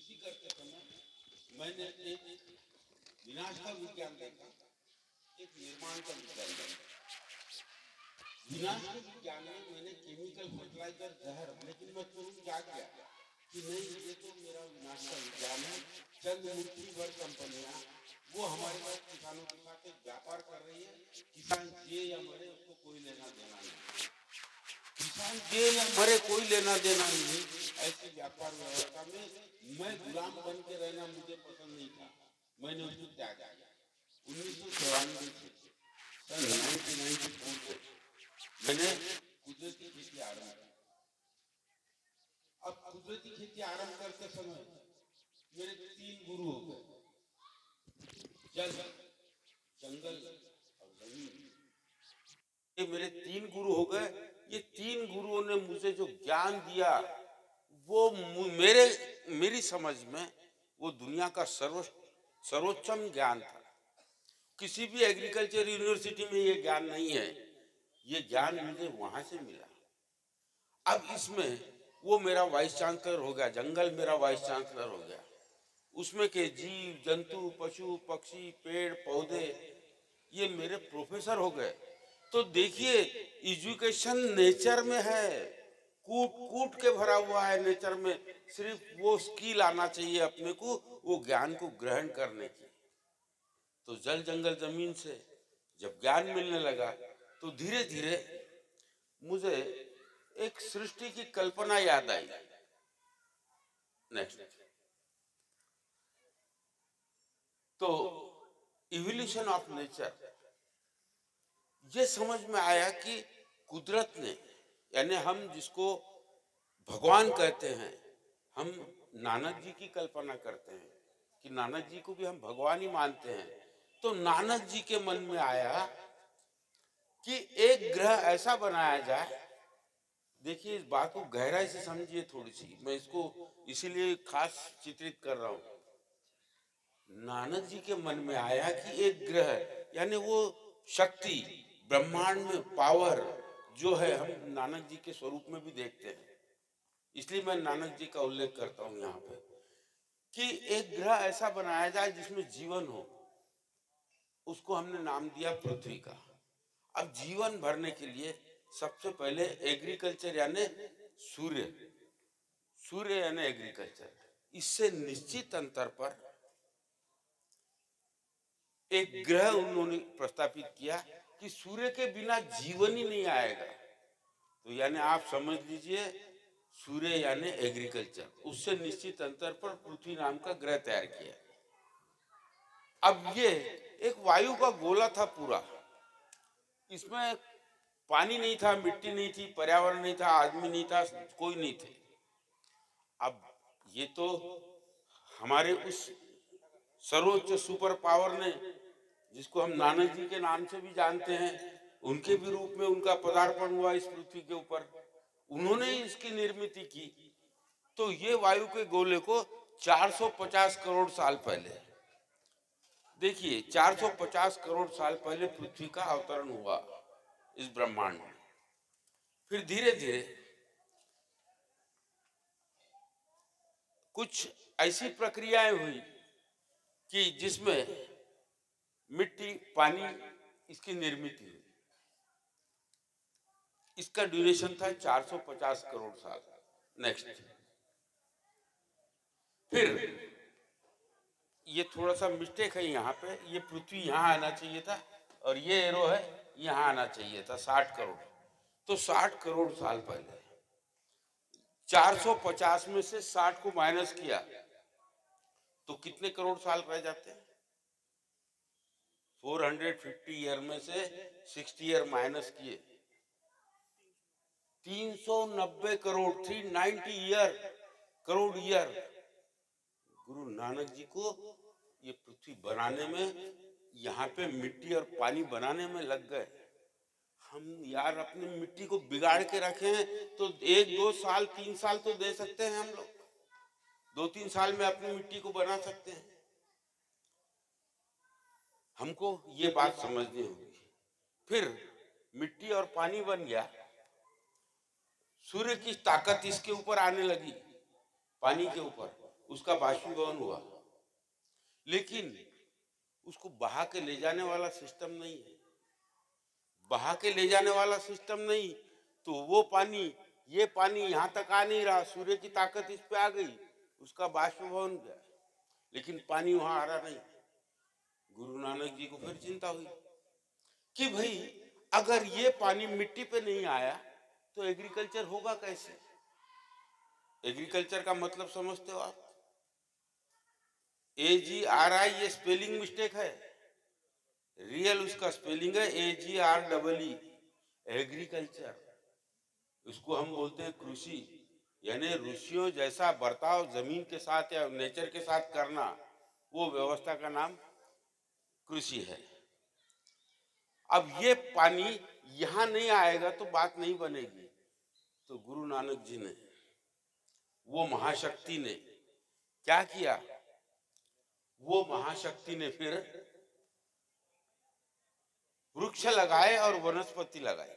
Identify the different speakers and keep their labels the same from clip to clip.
Speaker 1: कृषि करते समय मैंने एक विनाश का विज्ञान देखा, एक निर्माण का विज्ञान देखा। विनाश के विज्ञान में मैंने केमिकल फर्टिलाइजर जहर, लेकिन मैं तुरंत जाग गया कि नहीं, ये तो मेरा विनाश का विज्ञान है। चंद मुट्ठी भर कंपनियां वो हमारे पास किसानों के साथ एक व्यापार कर रही है, किसान जिए या मरे उसको कोई लेना देना नहीं, किसान जिए या मरे कोई लेना देना नहीं। ऐसी व्यापार व्यवस्था में मैं गुलाम बन के रहना मुझे पसंद नहीं था, मैंने उसको त्याग दिया। 1994 से सन 1994 से मैंने कुदरती खेती आरंभ की। अब कुदरती खेती आरंभ करते समय मेरे 3 गुरु हो गए, जल, जंगल और जमीन। ये मेरे 3 गुरु हो गए। ये 3 गुरुओं ने मुझे जो ज्ञान दिया वो मेरी समझ में वो दुनिया का सर्वोच्चम ज्ञान था। किसी भी एग्रीकल्चर यूनिवर्सिटी में ये ज्ञान नहीं है, ये ज्ञान मुझे वहां से मिला। अब इसमें वो मेरा वाइस चांसलर हो गया, जंगल मेरा वाइस चांसलर हो गया, उसमें के जीव जंतु पशु पक्षी पेड़ पौधे ये मेरे प्रोफेसर हो गए। तो देखिए, एजुकेशन नेचर में है, कूट कूट के भरा हुआ है नेचर में। सिर्फ वो स्किल आना चाहिए अपने को, वो ज्ञान को ग्रहण करने की। तो जल जंगल जमीन से जब ज्ञान मिलने लगा तो धीरे धीरे मुझे एक सृष्टि की कल्पना याद आई। नेक्स्ट, तो इवोल्यूशन ऑफ नेचर, ये समझ में आया कि कुदरत ने, यानी हम जिसको भगवान कहते हैं, हम नानक जी की कल्पना करते हैं कि नानक जी को भी हम भगवान ही मानते हैं। तो नानक जी के मन में आया कि एक ग्रह ऐसा बनाया जाए। देखिए, इस बात को गहराई से समझिए थोड़ी सी, मैं इसको इसीलिए खास चित्रित कर रहा हूं। नानक जी के मन में आया कि एक ग्रह, यानी वो शक्ति ब्रह्मांड में पावर जो है, हम नानक जी के स्वरूप में भी देखते हैं, इसलिए मैं नानक जी का उल्लेख करता हूं यहाँ पे, कि एक ग्रह ऐसा बनाया जाए जिसमें जीवन हो। उसको हमने नाम दिया पृथ्वी का। अब जीवन भरने के लिए सबसे पहले एग्रीकल्चर यानी सूर्य, सूर्य यानी एग्रीकल्चर, इससे निश्चित अंतर पर एक ग्रह उन्होंने प्रस्तावित किया कि सूर्य के बिना जीवन ही नहीं आएगा। तो यानी आप समझ लीजिए, सूर्य यानी एग्रीकल्चर, उससे निश्चित अंतर पर पृथ्वी नाम का ग्रह तैयार किया। अब ये एक वायु का गोला था पूरा, इसमें पानी नहीं था, मिट्टी नहीं थी, पर्यावरण नहीं था, आदमी नहीं था, कोई नहीं थे। अब ये तो हमारे उस सर्वोच्च सुपर पावर ने, जिसको हम नानक जी के नाम से भी जानते हैं, उनके भी रूप में उनका पदार्पण हुआ इस पृथ्वी के ऊपर, उन्होंने इसकी निर्मित की। तो ये वायु के गोले को 450 करोड़ साल पहले, देखिए 450 करोड़ साल पहले पृथ्वी का अवतरण हुआ इस ब्रह्मांड में। फिर धीरे धीरे कुछ ऐसी प्रक्रियाएं हुई कि जिसमें मिट्टी पानी इसकी निर्मित हुई। इसका ड्यूरेशन था 450 करोड़ साल। नेक्स्ट, फिर ये थोड़ा सा मिस्टेक है यहाँ पे, ये पृथ्वी यहाँ आना चाहिए था और ये एरो है यहाँ आना चाहिए था 60 करोड़। तो 60 करोड़ साल पहले 450 में से 60 को माइनस किया तो कितने करोड़ साल रह जाते हैं? 450 ईयर में से 60 ईयर माइनस किए, 390 करोड़, 390 ईयर, करोड़ ईयर गुरु नानक जी को ये पृथ्वी बनाने में, यहाँ पे मिट्टी और पानी बनाने में लग गए। हम यार अपनी मिट्टी को बिगाड़ के रखे हैं, तो 1-2 साल 3 साल तो दे सकते हैं हम लोग, 2-3 साल में अपनी मिट्टी को बना सकते हैं। हमको ये बात समझनी होगी। फिर मिट्टी और पानी बन गया, सूर्य की ताकत इसके ऊपर आने लगी, पानी के ऊपर, उसका बाष्पीभवन हुआ, लेकिन उसको बहा के ले जाने वाला सिस्टम नहीं है। बहा के ले जाने वाला सिस्टम नहीं तो वो पानी, ये पानी यहां तक आ नहीं रहा, सूर्य की ताकत इस पे आ गई, उसका बाष्पीभवन गया, लेकिन पानी वहां आ रहा नहीं। गुरु नानक जी को फिर चिंता हुई कि भाई अगर ये पानी मिट्टी पे नहीं आया तो एग्रीकल्चर होगा कैसे। एग्रीकल्चर का मतलब समझते हो आप? AGRI ये स्पेलिंग मिस्टेक है, रियल उसका स्पेलिंग है AGREE, एग्रीकल्चर। उसको हम बोलते हैं कृषि, यानी ऋषियों जैसा बर्ताव जमीन के साथ या नेचर के साथ करना, वो व्यवस्था का नाम कृषि है। अब ये पानी यहां नहीं आएगा तो बात नहीं बनेगी। तो गुरु नानक जी ने, वो महाशक्ति ने क्या किया? वो महाशक्ति ने फिर वृक्ष लगाए और वनस्पति लगाई।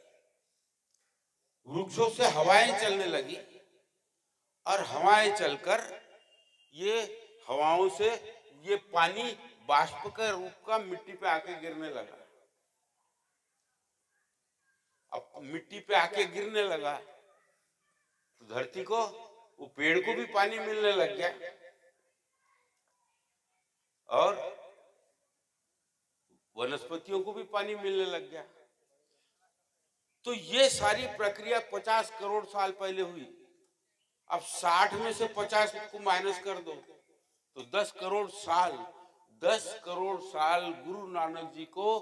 Speaker 1: वृक्षों से हवाएं चलने लगी और हवाएं चलकर ये हवाओं से ये पानी बाष्प का रूप का मिट्टी पे आके गिरने लगा। अब मिट्टी पे आके गिरने लगा तो धरती को, वो पेड़ को भी पानी मिलने लग गया और वनस्पतियों को भी पानी मिलने लग गया। तो ये सारी प्रक्रिया 50 करोड़ साल पहले हुई। अब 60 में से 50 को माइनस कर दो तो 10 करोड़ साल, 10 करोड़ साल गुरु नानक जी को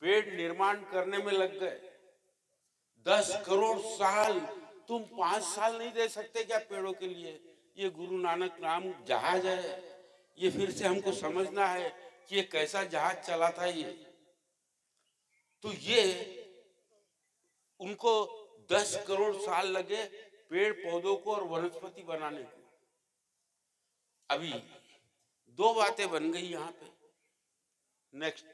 Speaker 1: पेड़ निर्माण करने में लग गए। 10 करोड़ साल। तुम 5 साल नहीं दे सकते क्या पेड़ों के लिए? ये गुरु नानक नाम जहाज है, ये फिर से हमको समझना है कि ये कैसा जहाज चला था ये। तो ये उनको 10 करोड़ साल लगे पेड़ पौधों को और वनस्पति बनाने को। अभी दो बातें बन गई यहां पे। नेक्स्ट,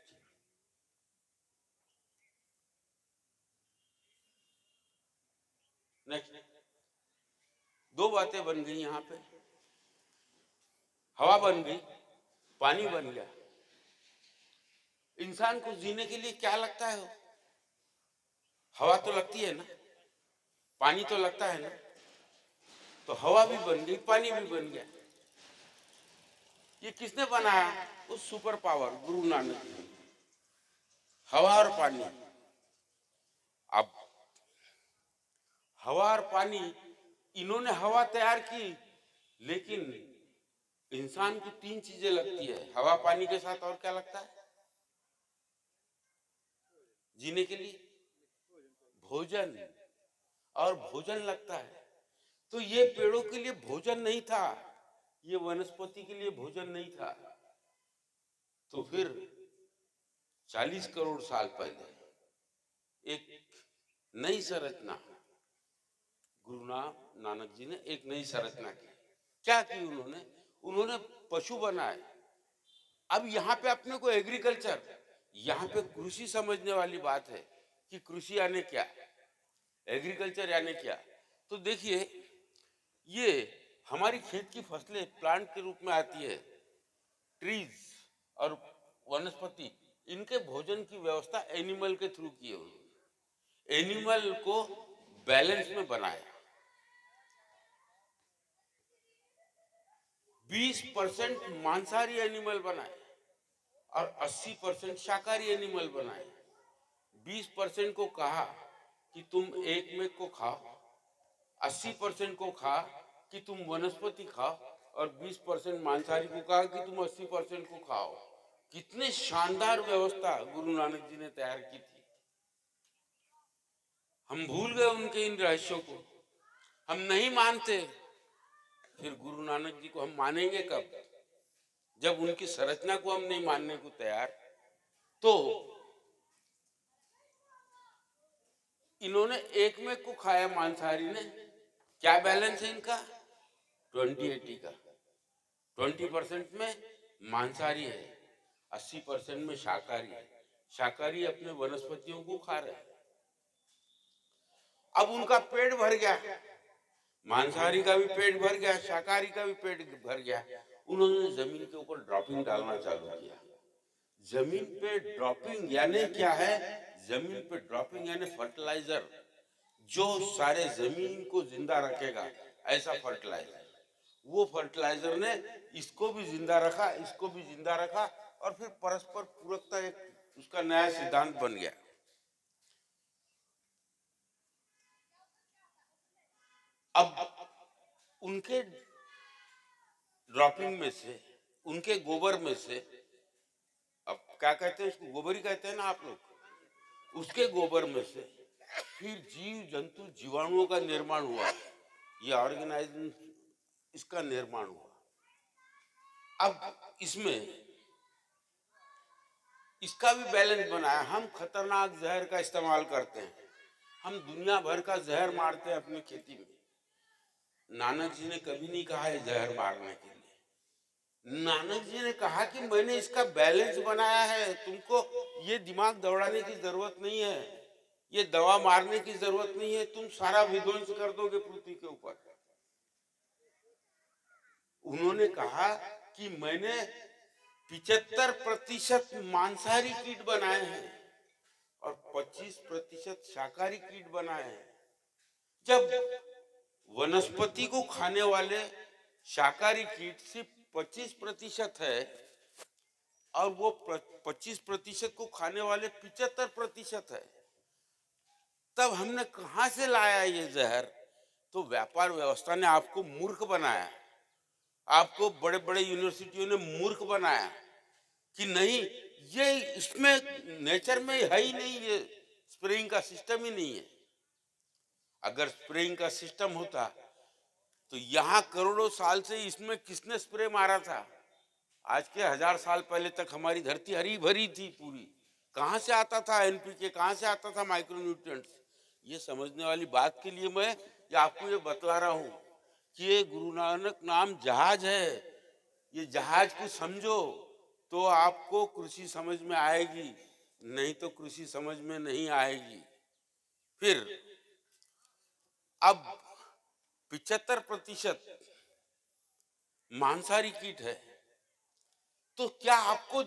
Speaker 1: दो बातें बन गई यहां पे। हवा बन गई, पानी बन गया। इंसान को जीने के लिए क्या लगता है? हवा तो लगती है ना, पानी तो लगता है ना। तो हवा भी बन गई, पानी भी बन गया। ये किसने बनाया? उस सुपर पावर गुरु नानक जी। हवा और पानी। अब हवा और पानी, इन्होंने हवा तैयार की, लेकिन इंसान को 3 चीजें लगती है हवा पानी के साथ। और क्या लगता है जीने के लिए? भोजन। और भोजन लगता है। तो ये पेड़ों के लिए भोजन नहीं था, ये वनस्पति के लिए भोजन नहीं था। तो फिर 40 करोड़ साल पहले एक नई संरचना, गुरु नानक जी ने एक नई संरचना की। क्या की उन्होंने? उन्होंने पशु बनाए। अब यहाँ पे अपने को एग्रीकल्चर, यहाँ पे कृषि समझने वाली बात है कि कृषि यानी क्या, एग्रीकल्चर यानी क्या। तो देखिए, ये हमारी खेत की फसलें प्लांट के रूप में आती है, ट्रीज और वनस्पति, इनके भोजन की व्यवस्था एनिमल के थ्रू की है उन्होंने। एनिमल को बैलेंस में बनाया। 20% मांसाहारी एनिमल बनाए और 80% शाकाहारी एनिमल बनाए। 20% को कहा कि तुम एक मेघ को खाओ, 80% को कहा कि तुम वनस्पति खाओ, और 20% मांसाहारी को कहा कि तुम 80% को खाओ। कितने शानदार व्यवस्था गुरु नानक जी ने तैयार की थी। हम भूल गए उनके इन रहस्यों को, हम नहीं मानते। फिर गुरु नानक जी को हम मानेंगे कब? जब उनकी संरचना को हम नहीं मानने को तैयार। तो इन्होंने एक में को खाया मांसाहारी ने। क्या बैलेंस है इनका? 20-80 का। 20% में मांसाहारी है, 80% में शाकाहारी है। शाकाहारी अपने वनस्पतियों को खा रहे हैं। अब उनका पेट भर गया मांसाहारी का भी पेट भर गया, शाकाहारी का भी पेट भर गया। उन्होंने जमीन के ऊपर ड्रॉपिंग डालना चालू किया। जमीन पे ड्रॉपिंग यानी क्या है? जमीन पे ड्रॉपिंग यानी फर्टिलाइजर, जो सारे जमीन को जिंदा रखेगा, ऐसा फर्टिलाइजर। वो फर्टिलाइजर ने इसको भी जिंदा रखा, इसको भी जिंदा रखा, और फिर परस्पर पूरकता एक उसका नया सिद्धांत बन गया। अब उनके ड्रॉपिंग में से, उनके गोबर में से, अब क्या कहते हैं उसको, गोबर ही कहते हैं ना आप लोग, उसके गोबर में से फिर जीव जंतु जीवाणुओं का निर्माण हुआ। ये ऑर्गेनाइज्म, इसका निर्माण हुआ। अब इसमें इसका भी बैलेंस बनाया। हम खतरनाक जहर का इस्तेमाल करते हैं, हम दुनिया भर का जहर मारते हैं अपनी खेती में। नानक जी ने कभी नहीं कहा है जहर मारने के लिए। नानक जी ने कहा कि मैंने इसका बैलेंस बनाया है, तुमको ये दिमाग दौड़ाने की जरूरत नहीं है, ये दवा मारने की जरूरत नहीं है, तुम सारा विध्वंस कर दोगे पृथ्वी के ऊपर। उन्होंने कहा कि मैंने 75% मांसाहारी कीट बनाए हैं और 25% शाकाहारी कीट बनाए हैं। जब वनस्पति को खाने वाले शाकाहारी कीट सिर्फ 25% है और वो 25% को खाने वाले 75% है, तब हमने कहां से लाया ये जहर? तो व्यापार व्यवस्था ने आपको मूर्ख बनाया, आपको बड़े बड़े यूनिवर्सिटियों ने मूर्ख बनाया कि नहीं, ये इसमें नेचर में है ही नहीं, ये स्प्रेइंग का सिस्टम ही नहीं है। अगर स्प्रेइंग का सिस्टम होता तो यहाँ करोड़ों साल से इसमें किसने स्प्रे मारा था? आज के 1000 साल पहले तक हमारी धरती हरी भरी थी पूरी। कहाँ से आता था एनपीके, कहाँ से आता था माइक्रोन्यूट्रिएंट्स? ये समझने वाली बात के लिए मैं आपको ये बतला रहा हूँ कि ये गुरु नानक नाम जहाज है। ये जहाज को समझो तो आपको कृषि समझ में आएगी, नहीं तो कृषि समझ में नहीं आएगी। फिर अब 75% मांसाहारी कीट है, तो क्या आपको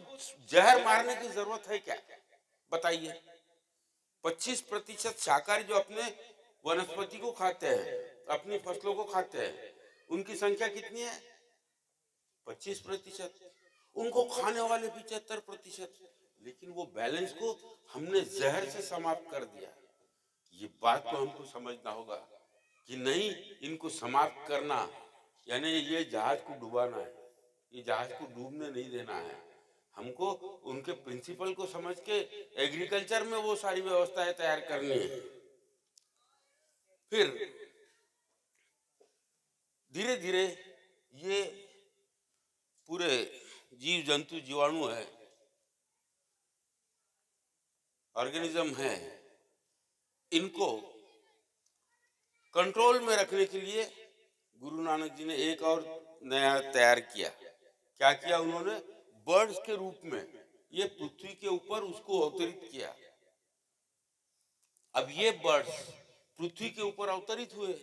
Speaker 1: जहर मारने की जरूरत है क्या? बताइए। 25% शाकाहारी जो अपने वनस्पति को खाते हैं, अपनी फसलों को खाते हैं, उनकी संख्या कितनी है? 25%। उनको खाने वाले 75%। लेकिन वो बैलेंस को हमने जहर से समाप्त कर दिया। ये बात को हमको समझना होगा कि नहीं, इनको समाप्त करना यानी ये जहाज को डुबाना है, ये जहाज को डूबने नहीं देना है। हमको उनके प्रिंसिपल को समझ के एग्रीकल्चर में वो सारी व्यवस्थाएं तैयार करनी है। फिर धीरे धीरे ये पूरे जीव जंतु जीवाणु है, ऑर्गेनिज्म है, इनको कंट्रोल में रखने के लिए गुरु नानक जी ने एक और नया तैयार किया। क्या किया उन्होंने? बर्ड्स के रूप में ये पृथ्वी के ऊपर उसको अवतरित किया। अब ये बर्ड्स पृथ्वी के ऊपर अवतरित हुए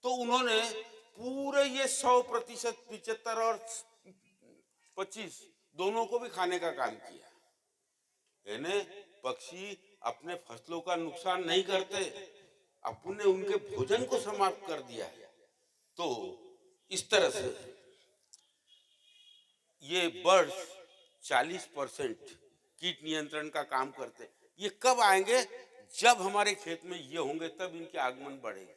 Speaker 1: तो उन्होंने पूरे ये 100%, 75 और 25 दोनों को भी खाने का काम किया। यानी पक्षी अपने फसलों का नुकसान नहीं करते, अपने उनके भोजन को समाप्त कर दिया है। तो इस तरह से ये बर्ड्स 40% कीट नियंत्रण का काम करते। ये कब आएंगे? जब हमारे खेत में ये होंगे तब इनके आगमन बढ़ेगा।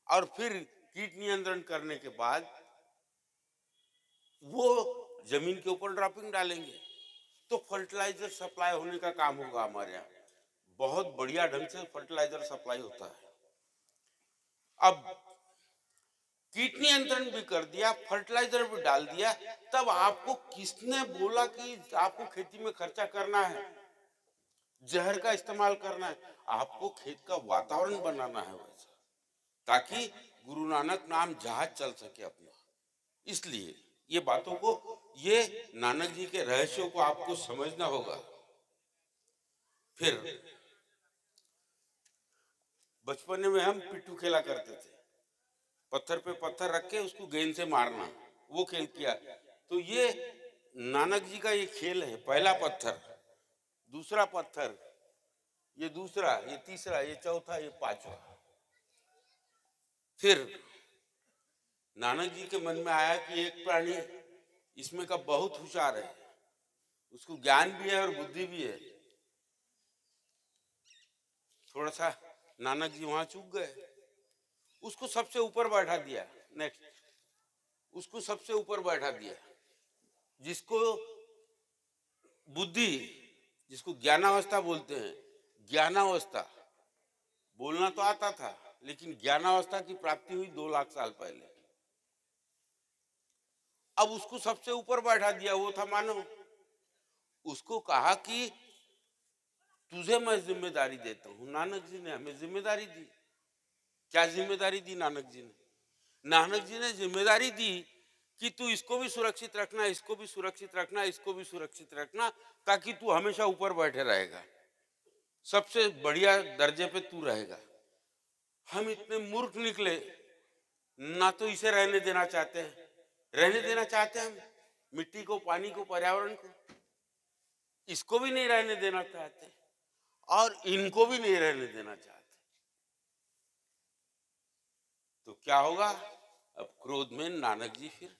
Speaker 1: और फिर कीट नियंत्रण करने के बाद वो जमीन के ऊपर ड्रॉपिंग डालेंगे तो फर्टिलाइजर सप्लाई होने का काम होगा। हमारे यहाँ बहुत बढ़िया ढंग से फर्टिलाइजर सप्लाई होता है। अब कीट नियंत्रण भी कर दिया, फर्टिलाइजर भी डाल दिया, तब आपको किसने बोला कि आपको खेती में खर्चा करना है, जहर का इस्तेमाल करना है? आपको खेत का वातावरण बनाना है वैसा, ताकि गुरु नानक नाम जहाज चल सके अपना। इसलिए ये बातों को, ये नानक जी के रहस्यों को आपको समझना होगा। फिर बचपन में हम पिट्ठू खेला करते थे, पत्थर पे पत्थर रख के उसको गेंद से मारना, वो खेल किया। तो ये नानक जी का ये खेल है, पहला पत्थर, दूसरा पत्थर, ये दूसरा, ये तीसरा, ये चौथा, ये पांचवा। फिर नानक जी के मन में आया कि एक प्राणी इसमें का बहुत होशियार है, उसको ज्ञान भी है और बुद्धि भी है। थोड़ा सा नानक जी वहां चूक गए, उसको सबसे ऊपर बैठा दिया। नेक्स्ट, उसको सबसे ऊपर बैठा दिया, जिसको बुद्धि, जिसको ज्ञानावस्था बोलते हैं, ज्ञानावस्था बोलना तो आता था, लेकिन ज्ञानावस्था की प्राप्ति हुई 2 लाख साल पहले। अब उसको सबसे ऊपर बैठा दिया, वो था मानव। उसको कहा कि तुझे मैं जिम्मेदारी देता हूं। नानक जी ने हमें जिम्मेदारी दी। क्या जिम्मेदारी दी नानक जी ने? नानक जी ने जिम्मेदारी दी कि तू इसको भी सुरक्षित रखना, इसको भी सुरक्षित रखना, इसको भी सुरक्षित रखना, ताकि तू हमेशा ऊपर बैठे रहेगा, सबसे बढ़िया दर्जे पे तू रहेगा। हम इतने मूर्ख निकले, ना तो इसे रहने देना चाहते हैं, रहने देना चाहते हैं हम मिट्टी को, पानी को, पर्यावरण को, इसको भी नहीं रहने देना चाहते और इनको भी नहीं रहने देना चाहते। तो क्या होगा? अब क्रोध में नानक जी फिर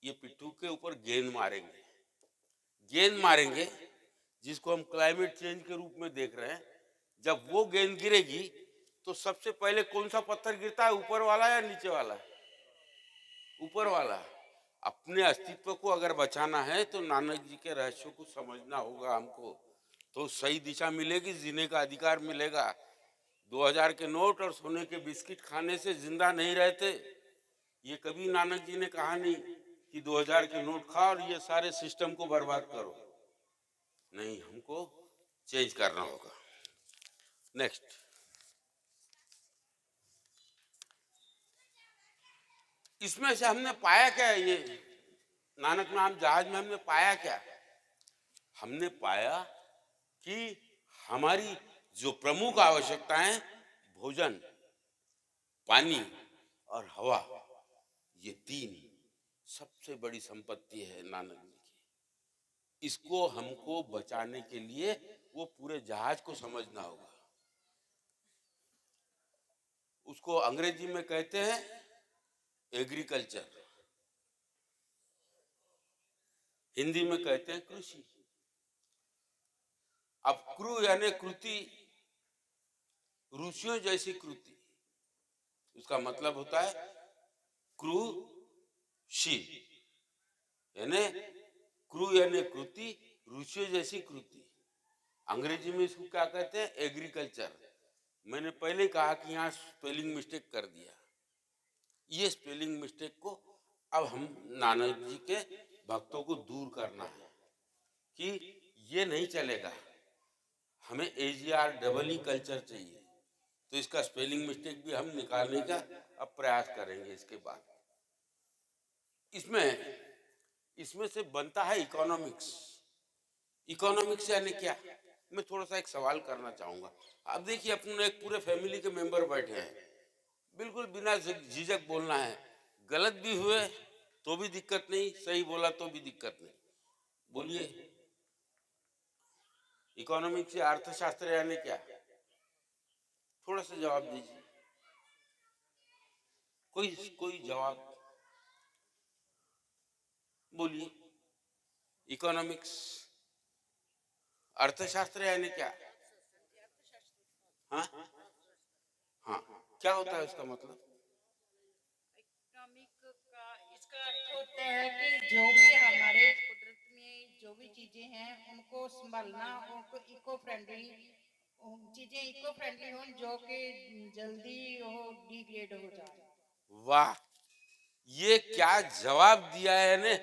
Speaker 1: ये पिट्ठू के ऊपर गेंद मारेंगे, गेंद मारेंगे, जिसको हम क्लाइमेट चेंज के रूप में देख रहे हैं। जब वो गेंद गिरेगी तो सबसे पहले कौन सा पत्थर गिरता है, ऊपर वाला या नीचे वाला? ऊपर वाला। अपने अस्तित्व को अगर बचाना है तो नानक जी के रहस्यों को समझना होगा हमको, तो सही दिशा मिलेगी, जीने का अधिकार मिलेगा। 2000 के नोट और सोने के बिस्किट खाने से जिंदा नहीं रहते, ये कभी नानक जी ने कहा नहीं कि 2000 के नोट खाओ और ये सारे सिस्टम को बर्बाद करो। नहीं, हमको चेंज करना होगा। नेक्स्ट, इसमें से हमने पाया क्या? ये नानक नाम जहाज में हमने पाया क्या? हमने पाया कि हमारी जो प्रमुख आवश्यकताएं, भोजन, पानी और हवा, ये 3 सबसे बड़ी संपत्ति है नानक जी की। इसको हमको बचाने के लिए वो पूरे जहाज को समझना होगा। उसको अंग्रेजी में कहते हैं एग्रीकल्चर, हिंदी में कहते हैं कृषि। अब क्रू यानी कृति, ऋषियों जैसी कृति, उसका मतलब होता है कृषि, यानी क्रू यानी कृति, ऋषियों जैसी कृति। अंग्रेजी में इसको क्या कहते हैं? एग्रीकल्चर। मैंने पहले कहा कि यहाँ स्पेलिंग मिस्टेक कर दिया। ये स्पेलिंग मिस्टेक को अब हम नानक जी के भक्तों को दूर करना है कि ये नहीं चलेगा, हमें AGR कल्चर चाहिए। तो इसका स्पेलिंग मिस्टेक भी हम निकालने का अब प्रयास करेंगे इसके बाद। इसमें से बनता है इकोनॉमिक्स। इकोनॉमिक्स यानी क्या? मैं थोड़ा सा एक सवाल करना चाहूंगा। अब देखिए, अपने एक पूरे फैमिली के मेंबर बैठे हैं, बिल्कुल बिना झिझक बोलना है, गलत भी हुए तो भी दिक्कत नहीं, सही बोला तो भी दिक्कत नहीं। बोलिए, इकोनॉमिक्स या अर्थशास्त्र यानी क्या? थोड़ा सा जवाब दीजिए, कोई जवाब बोलिए। इकोनॉमिक्स, अर्थशास्त्र यानी क्या? हाँ हाँ, क्या होता है उसका मतलब?
Speaker 2: इकोनॉमिक का इसका अर्थ होता है कि जो भी हमारे कुदरत में जो भी चीजें हैं उनको संभालना, उनको इको फ्रेंडली चीजें इको फ्रेंडली हो, जो कि जल्दी हो डिग्रेड हो जाए।
Speaker 1: वाह, ये क्या जवाब दिया है ने,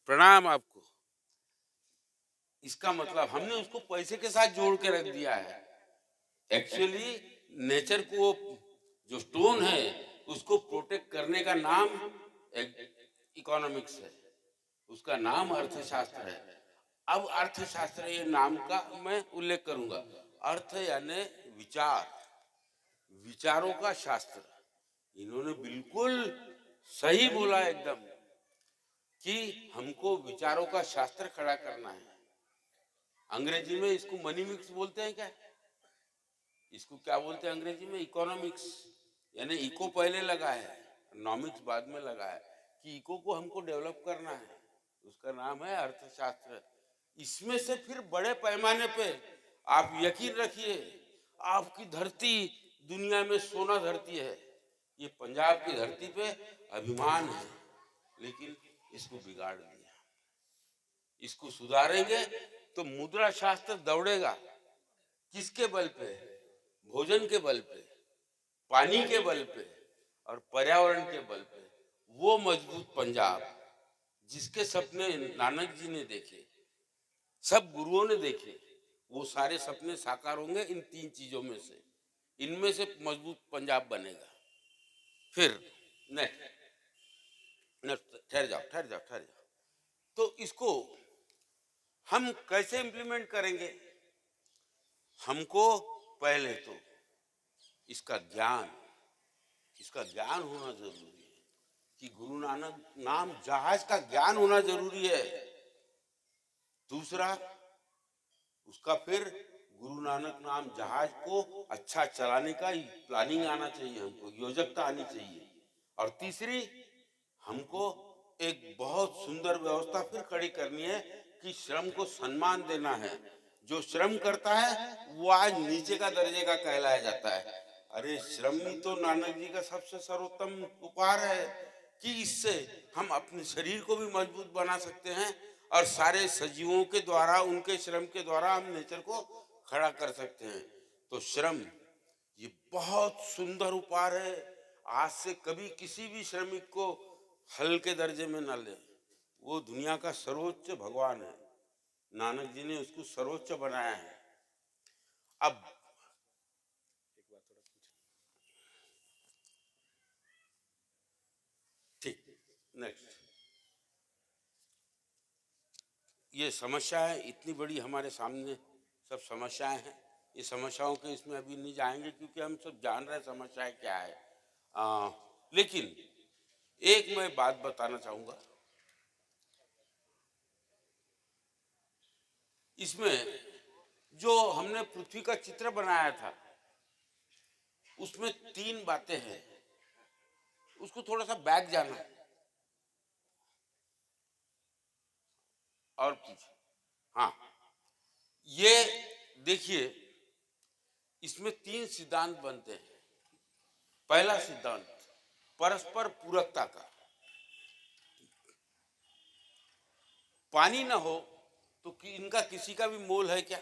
Speaker 1: प्रणाम आपको। इसका मतलब हमने उसको पैसे के साथ जोड़ के रख दिया है। एक्चुअली नेचर को, जो स्टोन है, उसको प्रोटेक्ट करने का नाम इकोनॉमिक्स है, उसका नाम अर्थशास्त्र है। अब अर्थशास्त्र ये नाम का मैं उल्लेख करूंगा। अर्थ यानी विचार, विचारों का शास्त्र। इन्होंने बिल्कुल सही बोला एकदम कि हमको विचारों का शास्त्र खड़ा करना है। अंग्रेजी में इसको मनी मिक्स बोलते हैं क्या? इसको क्या बोलते हैं अंग्रेजी में? इकोनॉमिक्स। यानी इको पहले लगा है, नॉमिक्स बाद में लगा है कि इको को हमको डेवलप करना है। उसका नाम है अर्थशास्त्र। इसमें से फिर बड़े पैमाने पे आप यकीन रखिए, आपकी धरती दुनिया में सोना धरती है। ये पंजाब की धरती पे अभिमान है, लेकिन इसको बिगाड़ दिया। इसको सुधारेंगे तो मुद्रा शास्त्र दौड़ेगा। किसके बल पे? भोजन के बल पे, पानी के बल पे और पर्यावरण के बल पे। वो मजबूत पंजाब जिसके सपने नानक जी ने देखे, सब गुरुओं ने देखे, वो सारे सपने साकार होंगे इन तीन चीजों में से। इनमें से मजबूत पंजाब बनेगा। फिर नेक्स्ट ठहर जाओ। तो इसको हम कैसे इंप्लीमेंट करेंगे? हमको पहले तो इसका ज्ञान होना जरूरी है कि गुरु नानक नाम जहाज का ज्ञान होना जरूरी है। दूसरा, उसका फिर गुरु नानक नाम जहाज को अच्छा चलाने का प्लानिंग आना चाहिए, हमको योजकता आनी चाहिए। और तीसरी, हमको एक बहुत सुंदर व्यवस्था फिर खड़ी करनी है कि श्रम को सम्मान देना है। जो श्रम करता है वो आज नीचे का दर्जे का कहलाया जाता है। अरे श्रम ही तो नानक जी का सबसे सर्वोत्तम उपहार है कि इससे हम अपने शरीर को भी मजबूत बना सकते हैं और सारे सजीवों के द्वारा, उनके श्रम के द्वारा हम नेचर को खड़ा कर सकते हैं। तो श्रम ये बहुत सुंदर उपहार है। आज से कभी किसी भी श्रमिक को हल्के दर्जे में न ले। वो दुनिया का सर्वोच्च भगवान है। नानक जी ने उसको सर्वोच्च बनाया है। अब ठीक, नेक्स्ट। ये समस्या है इतनी बड़ी हमारे सामने, सब समस्याएं हैं। ये समस्याओं के इसमें अभी नहीं जाएंगे क्योंकि हम सब जान रहे हैं समस्याएं क्या है। लेकिन एक मैं बात बताना चाहूंगा। इसमें जो हमने पृथ्वी का चित्र बनाया था उसमें 3 बातें हैं, उसको थोड़ा सा बैक जाना और कीजिए। हाँ, ये देखिए, इसमें 3 सिद्धांत बनते हैं। पहला सिद्धांत परस्पर पूरकता का। पानी ना हो तो इनका किसी का भी मोल है क्या?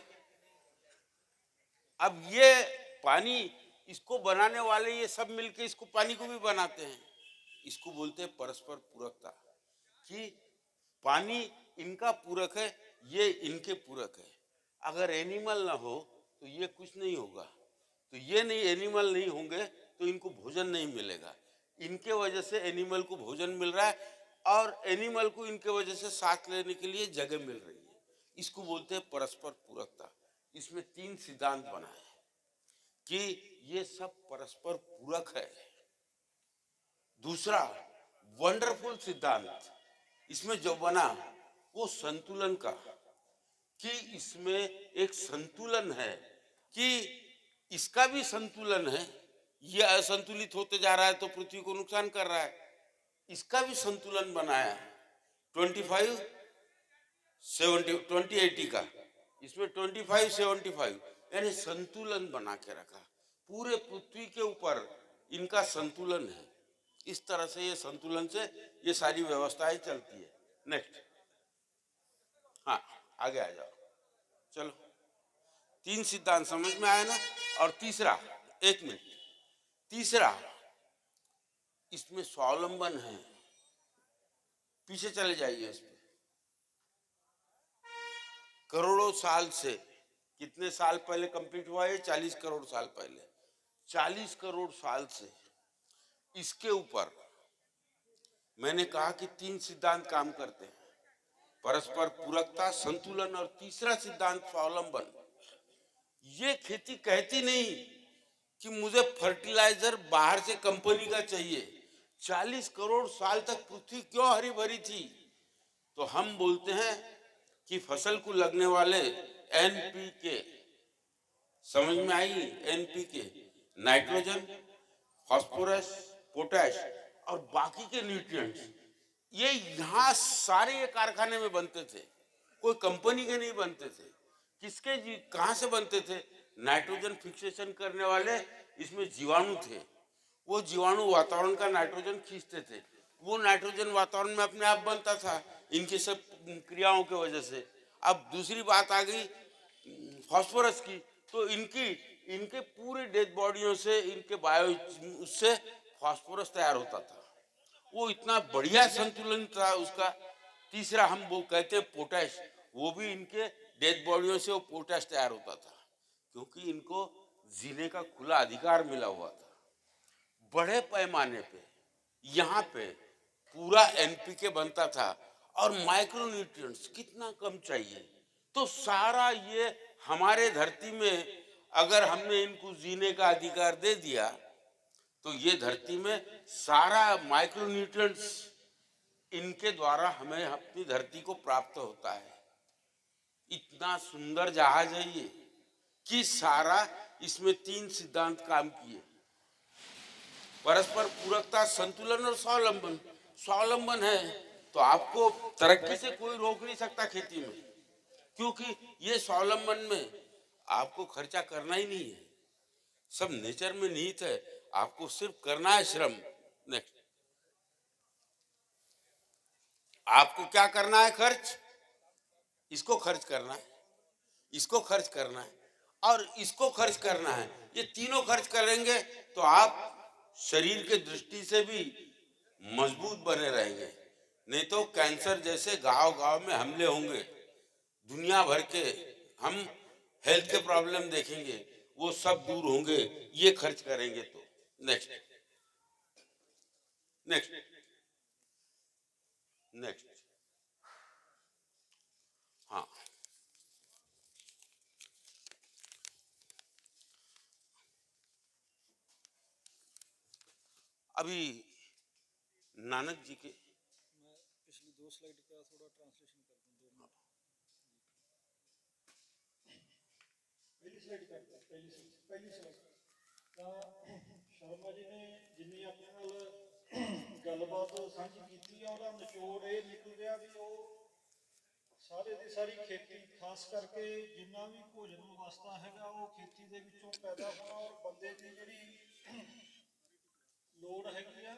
Speaker 1: अब ये पानी, इसको बनाने वाले ये सब मिलके इसको पानी को भी बनाते हैं। इसको बोलते हैं परस्पर पूरकता कि पानी इनका पूरक है, ये इनके पूरक है। अगर एनिमल ना हो तो ये कुछ नहीं होगा। तो ये नहीं, एनिमल नहीं होंगे तो इनको भोजन नहीं मिलेगा। इनके वजह से एनिमल को भोजन मिल रहा है और एनिमल को इनके वजह से सांस लेने के लिए जगह मिल रही है। इसको बोलते हैं परस्पर पूरकता। इसमें 3 सिद्धांत बनाए कि ये सब परस्पर पूरक है। दूसरा वंडरफुल सिद्धांत इसमें जो बना वो संतुलन का, कि इसमें एक संतुलन है कि इसका भी संतुलन है। ये असंतुलित होते जा रहा है तो पृथ्वी को नुकसान कर रहा है। इसका भी संतुलन बनाया 25-70-20-80 का। इसमें 25-75 यानी संतुलन बना के रखा। पूरे पृथ्वी के ऊपर इनका संतुलन है। इस तरह से ये संतुलन से ये सारी व्यवस्थाएं चलती है। नेक्स्ट, हाँ आगे आ जाओ। चलो, 3 सिद्धांत समझ में आया ना? और तीसरा, 1 मिनट, तीसरा इसमें स्वावलंबन है। पीछे चले जाइए। इस पे करोड़ों साल से, कितने साल पहले कंप्लीट हुआ है? 40 करोड़ साल पहले। 40 करोड़ साल से इसके ऊपर मैंने कहा कि 3 सिद्धांत काम करते हैं, परस्पर पूरकता, संतुलन और तीसरा सिद्धांत स्वावलंबन। ये खेती कहती नहीं कि मुझे फर्टिलाइजर बाहर से कंपनी का चाहिए। 40 करोड़ साल तक पृथ्वी क्यों हरी भरी थी? तो हम बोलते हैं कि फसल को लगने वाले एनपीके, समझ में आई? एनपीके, नाइट्रोजन, फास्फोरस, पोटैश और बाकी के न्यूट्रिएंट्स, ये यहाँ सारे ये कारखाने में बनते थे, कोई कंपनी के नहीं बनते थे। किसके कहाँ से बनते थे? नाइट्रोजन फिक्सेशन करने वाले इसमें जीवाणु थे। वो जीवाणु वातावरण का नाइट्रोजन खींचते थे, वो नाइट्रोजन वातावरण में अपने आप बनता था इनकी सब क्रियाओं की वजह से। अब दूसरी बात आ गई फास्फोरस की, तो इनके पूरे डेड बॉडियों से इनके बायो उससे फास्फोरस तैयार होता था। वो इतना बढ़िया संतुलन था उसका। तीसरा हम वो कहते हैं पोटैश, वो भी इनके डेड बॉडियों से वो पोटैश तैयार होता था, क्योंकि इनको जीने का खुला अधिकार मिला हुआ था। बड़े पैमाने पे यहाँ पे पूरा एनपीके बनता था और माइक्रोन्यूट्रिएंट्स कितना कम चाहिए। तो सारा ये हमारे धरती में अगर हमने इनको जीने का अधिकार दे दिया तो ये धरती में सारा माइक्रोन्यूट्रिएंट्स इनके द्वारा हमें अपनी धरती को प्राप्त होता है। इतना सुंदर जहाज है ये कि सारा इसमें 3 सिद्धांत काम किए: परस्पर पूरकता, संतुलन और स्वावलंबन। स्वावलंबन है तो आपको तरक्की से कोई रोक नहीं सकता खेती में, क्योंकि ये स्वावलंबन में आपको खर्चा करना ही नहीं है, सब नेचर में निहित है, आपको सिर्फ करना है श्रम। नेक्स्ट, आपको क्या करना है? खर्च। इसको खर्च करना है, इसको खर्च करना है और इसको खर्च करना है। ये तीनों खर्च करेंगे तो आप शरीर के दृष्टि से भी मजबूत बने रहेंगे। नहीं तो कैंसर जैसे गांव गांव में हमले होंगे, दुनिया भर के हम हेल्थ के प्रॉब्लम देखेंगे, वो सब दूर होंगे ये खर्च करेंगे तो। Next next next. हाँ, अभी नानक जी के
Speaker 3: मैं पिछली 2 स्लाइड का थोड़ा ट्रांसलेशन कर दूं 2 मिनट। पहली स्लाइड करता पहली स्लाइड ਤਾਂ ਸ਼ਰਮਾ ਜੀ ਨੇ ਜਿੰਨੀ ਆਪਣੇ ਨਾਲ ਗੱਲਬਾਤ ਸਾਂਝੀ ਕੀਤੀ ਆ ਉਹਦਾ ਨਿਚੋੜ ਇਹ ਨਿਕਲ ਗਿਆ ਵੀ ਉਹ ਸਾਰੇ ਦੀ ਸਾਰੀ ਖੇਤੀ ਖਾਸ ਕਰਕੇ ਜਿੰਨਾ ਵੀ ਭੋਜਨ ਵਸਤਾ ਹੈਗਾ ਉਹ ਖੇਤੀ ਦੇ ਵਿੱਚੋਂ ਪੈਦਾ ਹੋਣਾ ਔਰ ਬੰਦੇ ਦੀ ਜਿਹੜੀ ਲੋੜ ਹੈਗੀ ਆ